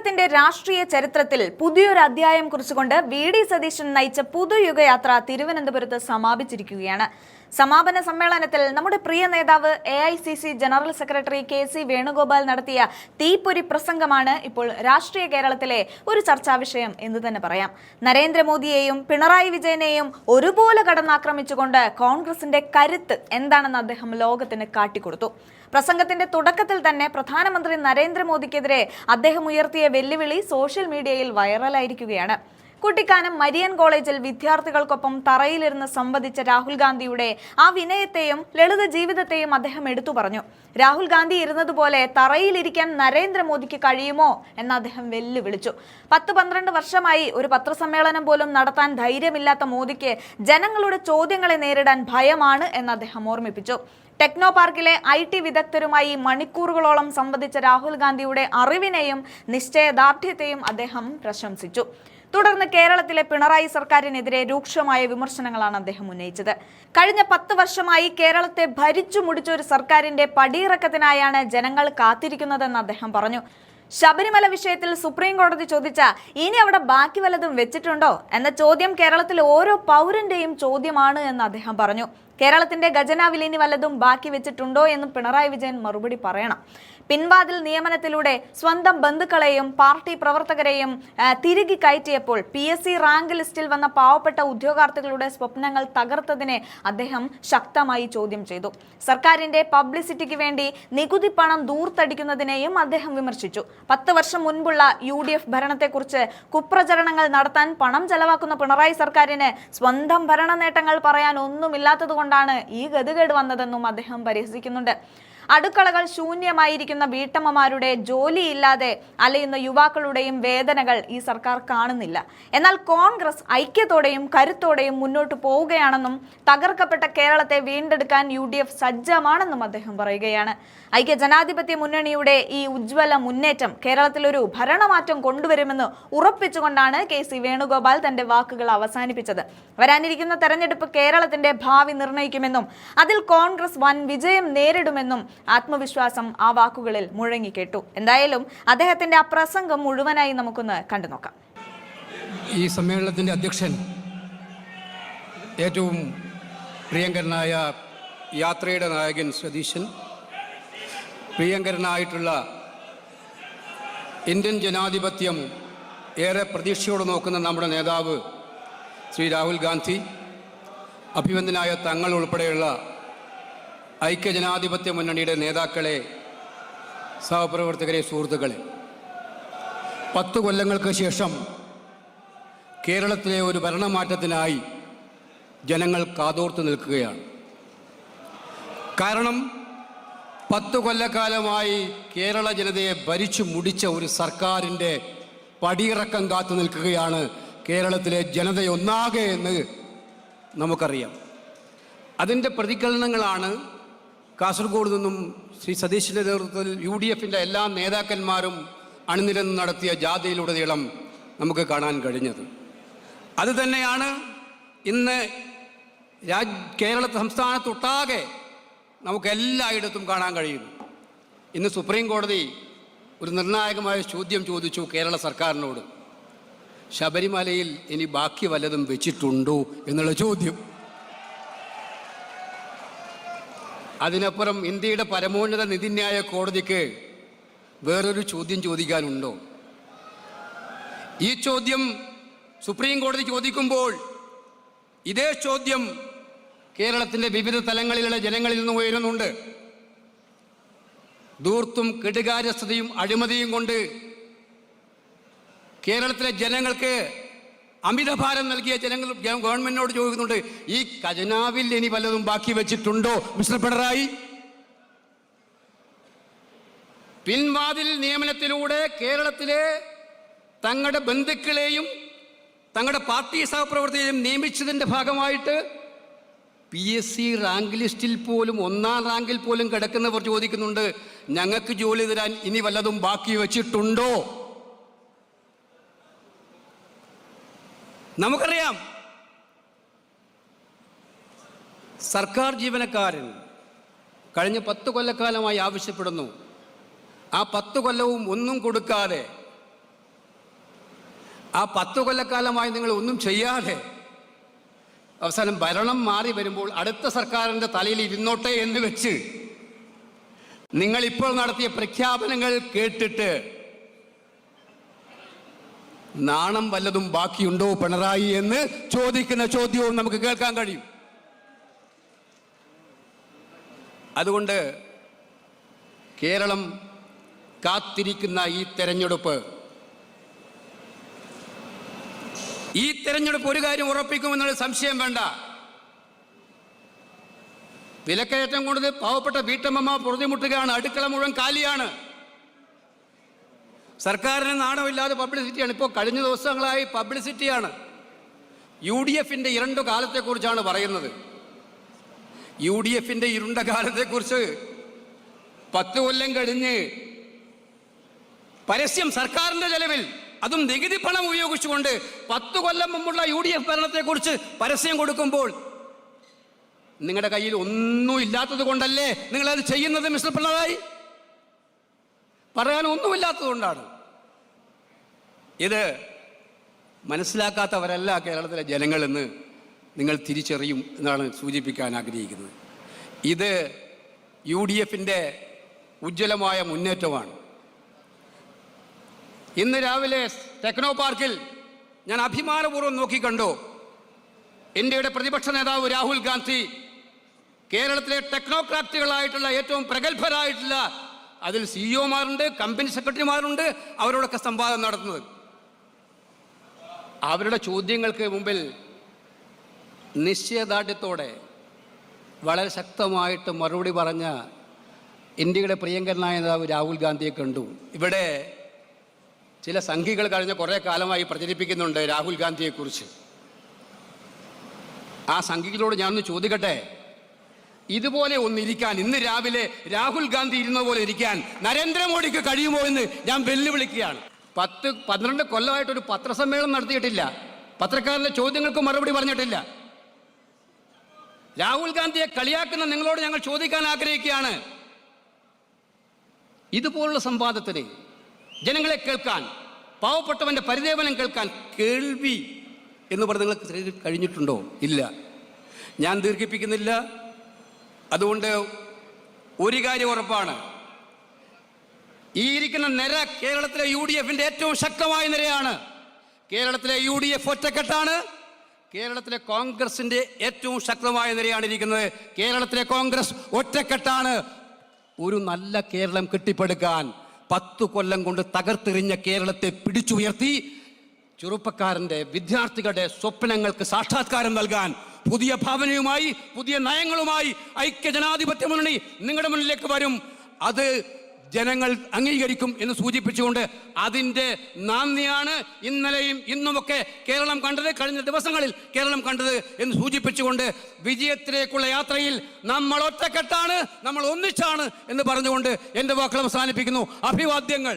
കേരളത്തിന്റെ രാഷ്ട്രീയ ചരിത്രത്തിൽ പുതിയൊരു അധ്യായം കുറിച്ചുകൊണ്ട് വി.ഡി. സതീശൻ നയിച്ച പുതുയുഗയാത്ര തിരുവനന്തപുരത്ത് സമാപിച്ചിരിക്കുകയാണ്. സമാപന സമ്മേളനത്തിൽ നമ്മുടെ പ്രിയ നേതാവ് AICC general secretary KC Venugopal നടത്തിയ തീപ്പൊരി പ്രസംഗമാണ് ഇപ്പോൾ രാഷ്ട്രീയ കേരളത്തിലെ ഒരു ചർച്ചാ വിഷയം എന്ന് തന്നെ പറയാം. നരേന്ദ്രമോദിയെയും പിണറായി വിജയനെയും ഒരുപോലെ കടന്നാക്രമിച്ചുകൊണ്ട് കോൺഗ്രസിന്റെ കരുത്ത് എന്താണെന്ന് അദ്ദേഹം ലോകത്തിന് കാട്ടിക്കൊടുത്തു. പ്രസംഗത്തിന്റെ തുടക്കത്തിൽ തന്നെ പ്രധാനമന്ത്രി നരേന്ദ്രമോദിക്കെതിരെ അദ്ദേഹം ഉയർത്തിയ വെല്ലുവിളി സോഷ്യൽ മീഡിയയിൽ വൈറലായിരിക്കുകയാണ്. കുട്ടിക്കാനം മരിയൻ കോളേജിൽ വിദ്യാർത്ഥികൾക്കൊപ്പം തറയിലിരുന്ന് സംവദിച്ച രാഹുൽ ഗാന്ധിയുടെ ആ വിനയത്തെയും ലളിത ജീവിതത്തെയും അദ്ദേഹം എടുത്തു പറഞ്ഞു. രാഹുൽ ഗാന്ധി ഇരുന്നതുപോലെ തറയിലിരിക്കാൻ നരേന്ദ്രമോദിക്ക് കഴിയുമോ എന്ന് അദ്ദേഹം വെല്ലുവിളിച്ചു. 10-12 വർഷമായി ഒരു പത്രസമ്മേളനം പോലും നടത്താൻ ധൈര്യമില്ലാത്ത മോദിക്ക് ജനങ്ങളുടെ ചോദ്യങ്ങളെ നേരിടാൻ ഭയമാണ് എന്ന് അദ്ദേഹം ഓർമ്മിപ്പിച്ചു. ടെക്നോ പാർക്കിലെ IT വിദഗ്ധരുമായി മണിക്കൂറുകളോളം സംവദിച്ച രാഹുൽ ഗാന്ധിയുടെ അറിവിനെയും നിശ്ചയദാർഢ്യത്തെയും അദ്ദേഹം പ്രശംസിച്ചു. തുടർന്ന് കേരളത്തിലെ പിണറായി സർക്കാരിനെതിരെ രൂക്ഷമായ വിമർശനങ്ങളാണ് അദ്ദേഹം ഉന്നയിച്ചത്. കഴിഞ്ഞ 10 വർഷമായി കേരളത്തെ ഭരിച്ചു മുടിച്ച ഒരു സർക്കാരിന്റെ പടിയിറക്കത്തിനായാണ് ജനങ്ങൾ കാത്തിരിക്കുന്നതെന്ന് അദ്ദേഹം പറഞ്ഞു. ശബരിമല വിഷയത്തിൽ സുപ്രീം കോടതി ചോദിച്ച ഇനി അവിടെ ബാക്കി വല്ലതും വെച്ചിട്ടുണ്ടോ എന്ന ചോദ്യം കേരളത്തിലെ ഓരോ പൗരന്റെയും ചോദ്യമാണ് എന്ന് അദ്ദേഹം പറഞ്ഞു. കേരളത്തിന്റെ ഖജനാവിൽ ഇനി വല്ലതും ബാക്കി വെച്ചിട്ടുണ്ടോ എന്നും പിണറായി വിജയൻ മറുപടി പറയണം. പിൻവാതിൽ നിയമനത്തിലൂടെ സ്വന്തം ബന്ധുക്കളെയും പാർട്ടി പ്രവർത്തകരെയും തിരികെ കയറ്റിയപ്പോൾ PSC റാങ്ക് ലിസ്റ്റിൽ വന്ന പാവപ്പെട്ട ഉദ്യോഗാർത്ഥികളുടെ സ്വപ്നങ്ങൾ തകർത്തതിനെ അദ്ദേഹം ശക്തമായി ചോദ്യം ചെയ്തു. സർക്കാരിന്റെ പബ്ലിസിറ്റിക്ക് വേണ്ടി നികുതി പണം ദൂർത്തടിക്കുന്നതിനെയും അദ്ദേഹം വിമർശിച്ചു. 10 വർഷം മുൻപുള്ള UDF ഭരണത്തെക്കുറിച്ച് കുപ്രചരണങ്ങൾ നടത്താൻ പണം ചെലവാക്കുന്ന പിണറായി സർക്കാരിന് സ്വന്തം ഭരണ നേട്ടങ്ങൾ പറയാൻ ഒന്നുമില്ലാത്തതുകൊണ്ടാണ് ഈ ഗതികേട് വന്നതെന്നും അദ്ദേഹം പരിഹസിക്കുന്നുണ്ട്. അടുക്കളകൾ ശൂന്യമായിരിക്കുന്ന വീട്ടമ്മമാരുടെ ജോലിയില്ലാതെ അലയുന്ന യുവാക്കളുടെയും വേദനകൾ ഈ സർക്കാർ കാണുന്നില്ല. എന്നാൽ കോൺഗ്രസ് ഐക്യത്തോടെയും കരുത്തോടെയും മുന്നോട്ട് പോവുകയാണെന്നും തകർക്കപ്പെട്ട കേരളത്തെ വീണ്ടെടുക്കാൻ UDF സജ്ജമാണെന്നും അദ്ദേഹം പറയുകയാണ്. ഐക്യ ജനാധിപത്യ മുന്നണിയുടെ ഈ ഉജ്ജ്വല മുന്നേറ്റം കേരളത്തിലൊരു ഭരണമാറ്റം കൊണ്ടുവരുമെന്ന് ഉറപ്പിച്ചുകൊണ്ടാണ് KC വേണുഗോപാൽ തന്റെ വാക്കുകൾ അവസാനിപ്പിച്ചത്. വരാനിരിക്കുന്ന തെരഞ്ഞെടുപ്പ് കേരളത്തിന്റെ ഭാവി നിർണ്ണയിക്കുമെന്നും അതിൽ കോൺഗ്രസ് വൻ വിജയം നേരിടുമെന്നും ആത്മവിശ്വാസം ആ വാക്കുകളിൽ മുഴങ്ങിക്കേട്ടു. എന്തായാലും അദ്ദേഹത്തിന്റെ ആ പ്രസംഗം മുഴുവനായി നമുക്കൊന്ന് കണ്ടു നോക്കാം. ഈ സമ്മേളനത്തിന്റെ അധ്യക്ഷൻ ഏറ്റവും പ്രിയങ്കരനായ യാത്രയുടെ നായകൻ സതീശൻ, പ്രിയങ്കരനായിട്ടുള്ള ഇന്ത്യൻ ജനാധിപത്യം ഏറെ പ്രതീക്ഷയോടെ നോക്കുന്ന നമ്മുടെ നേതാവ് ശ്രീ രാഹുൽ ഗാന്ധി, അഭിനന്ദനായ തങ്ങൾ ഉൾപ്പെടെയുള്ള ഐക്യജനാധിപത്യ മുന്നണിയുടെ നേതാക്കളെ, സഹപ്രവർത്തകരെ, സുഹൃത്തുക്കളെ, 10 കൊല്ലങ്ങൾക്ക് ശേഷം കേരളത്തിലെ ഒരു ഭരണമാറ്റത്തിനായി ജനങ്ങൾ കാതോർത്ത് നിൽക്കുകയാണ്. കാരണം 10 കൊല്ലക്കാലമായി കേരള ജനതയെ ഭരിച്ചു മുടിച്ച ഒരു സർക്കാരിൻ്റെ പടിയിറക്കം കാത്തു നിൽക്കുകയാണ് കേരളത്തിലെ ജനതയൊന്നാകെ എന്ന് നമുക്കറിയാം. അതിൻ്റെ പ്രതിഫലനങ്ങളാണ് കാസർഗോഡ് നിന്നും ശ്രീ സതീശിൻ്റെ നേതൃത്വത്തിൽ UDFൻ്റെ എല്ലാ നേതാക്കന്മാരും അണിനിരന്ന് നടത്തിയ ജാഥയിലുടനീളം നമുക്ക് കാണാൻ കഴിഞ്ഞത്. അതുതന്നെയാണ് ഇന്ന് കേരള സംസ്ഥാനത്തൊട്ടാകെ നമുക്ക് എല്ലായിടത്തും കാണാൻ കഴിയുന്നു. ഇന്ന് സുപ്രീം കോടതി ഒരു നിർണായകമായ ചോദ്യം ചോദിച്ചു കേരള സർക്കാരിനോട്. ശബരിമലയിൽ ഇനി ബാക്കി വല്ലതും വെച്ചിട്ടുണ്ടോ എന്നുള്ള ചോദ്യം. അതിനപ്പുറം ഇന്ത്യയുടെ പരമോന്നത നീതിന്യായ കോടതിക്ക് വേറൊരു ചോദ്യം ചോദിക്കാനുണ്ടോ? ഈ ചോദ്യം സുപ്രീം കോടതി ചോദിക്കുമ്പോൾ ഇതേ ചോദ്യം കേരളത്തിൻ്റെ വിവിധ തലങ്ങളിലുള്ള ജനങ്ങളിൽ നിന്ന് ഉയരുന്നുണ്ട്. ധൂർത്തും കെടുകാര്യസ്ഥതയും അഴിമതിയും കൊണ്ട് കേരളത്തിലെ ജനങ്ങൾക്ക് അമിതഭാരം നൽകിയ ജനങ്ങൾ ഗവൺമെന്റിനോട് ചോദിക്കുന്നുണ്ട്, ഈ ഖജനാവിൽ ഇനി വല്ലതും ബാക്കി വെച്ചിട്ടുണ്ടോ മിസ്റ്റർ പിണറായി? പിൻവാതിൽ നിയമനത്തിലൂടെ കേരളത്തിലെ തങ്ങളുടെ ബന്ധുക്കളെയും തങ്ങളുടെ പാർട്ടി സഹപ്രവർത്തകരെയും നിയമിച്ചതിൻ്റെ ഭാഗമായിട്ട് PSC റാങ്ക് ലിസ്റ്റിൽ പോലും 1ാം റാങ്കിൽ പോലും കിടക്കുന്നവർ ചോദിക്കുന്നുണ്ട്, ഞങ്ങൾക്ക് ജോലി തരാൻ ഇനി വല്ലതും ബാക്കി വെച്ചിട്ടുണ്ടോ? നമുക്കറിയാം, സർക്കാർ ജീവനക്കാരൻ കഴിഞ്ഞ 10 കൊല്ലക്കാലമായി ആവശ്യപ്പെടുന്നു. ആ 10 കൊല്ലവും ഒന്നും കൊടുക്കാതെ ആ 10 കൊല്ലക്കാലമായി നിങ്ങൾ ഒന്നും ചെയ്യാതെ അവസാനം ഭരണം മാറി വരുമ്പോൾ അടുത്ത സർക്കാരിൻ്റെ തലയിൽ ഇരുന്നോട്ടെ എന്ന് വെച്ച് നിങ്ങൾ ഇപ്പോൾ നടത്തിയ പ്രഖ്യാപനങ്ങൾ കേട്ടിട്ട് നാണം വല്ലതും ബാക്കിയുണ്ടോ പിണറായി എന്ന് ചോദിക്കുന്ന ചോദ്യവും നമുക്ക് കേൾക്കാൻ കഴിയും. അതുകൊണ്ട് കേരളം കാത്തിരിക്കുന്ന ഈ തെരഞ്ഞെടുപ്പ് ഒരു കാര്യം ഉറപ്പിക്കുമെന്നുള്ള സംശയം വേണ്ട. വിലക്കയറ്റം കൊണ്ട് പാവപ്പെട്ട വീട്ടമ്മ പൊറുതിമുട്ടുകയാണ്. അടുക്കള മുഴുവൻ കാലിയാണ്. സർക്കാരിന് നാണമില്ലാതെ പബ്ലിസിറ്റിയാണ്. ഇപ്പോൾ കഴിഞ്ഞ ദിവസങ്ങളായി പബ്ലിസിറ്റിയാണ്. UDF 2 കാലത്തെക്കുറിച്ചാണ് പറയുന്നത്. UDF ഇരുണ്ട കാലത്തെക്കുറിച്ച് 10 കൊല്ലം കഴിഞ്ഞ് പരസ്യം സർക്കാരിൻ്റെ ചെലവിൽ, അതും നികുതി പണം ഉപയോഗിച്ചുകൊണ്ട് 10 കൊല്ലം മുമ്പുള്ള UDF ഭരണത്തെക്കുറിച്ച് പരസ്യം കൊടുക്കുമ്പോൾ നിങ്ങളുടെ കയ്യിൽ ഒന്നും ഇല്ലാത്തത് കൊണ്ടല്ലേ നിങ്ങളത് ചെയ്യുന്നത് മിസ്റ്റർ പിണറായി? പറയാൻ ഒന്നുമില്ലാത്തത് കൊണ്ടാണ്. ഇത് മനസ്സിലാക്കാത്തവരല്ല കേരളത്തിലെ ജനങ്ങളെന്ന് നിങ്ങൾ തിരിച്ചറിയും എന്നാണ് സൂചിപ്പിക്കാൻ ആഗ്രഹിക്കുന്നത്. ഇത് UDF ഉജ്ജ്വലമായ മുന്നേറ്റമാണ്. ഇന്ന് രാവിലെ ടെക്നോ പാർക്കിൽ ഞാൻ അഭിമാനപൂർവ്വം നോക്കിക്കണ്ടു. ഇന്ത്യയുടെ പ്രതിപക്ഷ നേതാവ് രാഹുൽ ഗാന്ധി കേരളത്തിലെ ടെക്നോക്രാറ്റുകളായിട്ടുള്ള ഏറ്റവും പ്രഗത്ഭരായിട്ടുള്ള, അതിൽ CEO-മാരുണ്ട്, കമ്പനി സെക്രട്ടറിമാരുണ്ട്, അവരോടൊക്കെ സംവാദം നടത്തുന്നത്. അവരുടെ ചോദ്യങ്ങൾക്ക് മുമ്പിൽ നിശ്ചയദാർഢ്യത്തോടെ വളരെ ശക്തമായിട്ട് മറുപടി പറഞ്ഞ ഇന്ത്യയുടെ പ്രിയങ്കരനായ നേതാവ് രാഹുൽ ഗാന്ധിയെ കണ്ടു. ഇവിടെ ചില സംഘികൾ കഴിഞ്ഞ കുറേ കാലമായി പ്രചരിപ്പിക്കുന്നുണ്ട് രാഹുൽ ഗാന്ധിയെക്കുറിച്ച്. ആ സംഘികളോട് ഞാനൊന്ന് ചോദിക്കട്ടെ, ഇതുപോലെ ഒന്നിരിക്കാൻ, ഇന്ന് രാവിലെ രാഹുൽ ഗാന്ധി ഇരുന്ന പോലെ ഇരിക്കാൻ നരേന്ദ്രമോദിക്ക് കഴിയുമോ എന്ന് ഞാൻ വെല്ലുവിളിക്കുകയാണ്. 10-12 കൊല്ലമായിട്ടൊരു പത്രസമ്മേളനം നടത്തിയിട്ടില്ല. പത്രക്കാരൻ്റെ ചോദ്യങ്ങൾക്ക് മറുപടി പറഞ്ഞിട്ടില്ല. രാഹുൽ ഗാന്ധിയെ കളിയാക്കുന്ന നിങ്ങളോട് ഞങ്ങൾ ചോദിക്കാൻ ആഗ്രഹിക്കുകയാണ്, ഇതുപോലുള്ള സംവാദത്തിന് ജനങ്ങളെ കേൾക്കാൻ, പാവപ്പെട്ടവൻ്റെ പരിദേവനം കേൾക്കാൻ കേൾവി എന്ന് പറഞ്ഞ് നിങ്ങൾക്ക് കഴിഞ്ഞിട്ടുണ്ടോ? ഇല്ല. ഞാൻ ദീർഘിപ്പിക്കുന്നില്ല. അതുകൊണ്ട് ഒരു കാര്യം ഉറപ്പാണ്, ഈ ഇരിക്കുന്ന നിര കേരളത്തിലെ UDF ഏറ്റവും ശക്തമായ നിരയാണ്. കേരളത്തിലെ UDF ഒറ്റക്കെട്ടാണ്. കേരളത്തിലെ കോൺഗ്രസിൻ്റെ ഏറ്റവും ശക്തമായ നിരയാണ് ഇരിക്കുന്നത്. കേരളത്തിലെ കോൺഗ്രസ് ഒറ്റക്കെട്ടാണ്. ഒരു നല്ല കേരളം കെട്ടിപ്പടുക്കാൻ 10 കൊല്ലം കൊണ്ട് തകർത്തെറിഞ്ഞ കേരളത്തെ പിടിച്ചുയർത്തി ചെറുപ്പക്കാരൻ്റെ, വിദ്യാർത്ഥികളുടെ സ്വപ്നങ്ങൾക്ക് സാക്ഷാത്കാരം നൽകാൻ പുതിയ ഭാവനയുമായി, പുതിയ നയങ്ങളുമായി ഐക്യജനാധിപത്യ മുന്നണി നിങ്ങളുടെ മുന്നിലേക്ക് വരും. അത് ജനങ്ങൾ അംഗീകരിക്കും എന്ന് സൂചിപ്പിച്ചുകൊണ്ട് അതിൻ്റെ നന്ദിയാണ് ഇന്നലെയും ഇന്നുമൊക്കെ കേരളം കണ്ടത്, കഴിഞ്ഞ ദിവസങ്ങളിൽ കേരളം കണ്ടത് എന്ന് സൂചിപ്പിച്ചുകൊണ്ട് വിജയത്തിലേക്കുള്ള യാത്രയിൽ നമ്മൾ ഒറ്റക്കെട്ടാണ്, നമ്മൾ ഒന്നിച്ചാണ് എന്ന് പറഞ്ഞുകൊണ്ട് എൻ്റെ വാക്കുകൾ അവസാനിപ്പിക്കുന്നു. അഭിവാദ്യങ്ങൾ.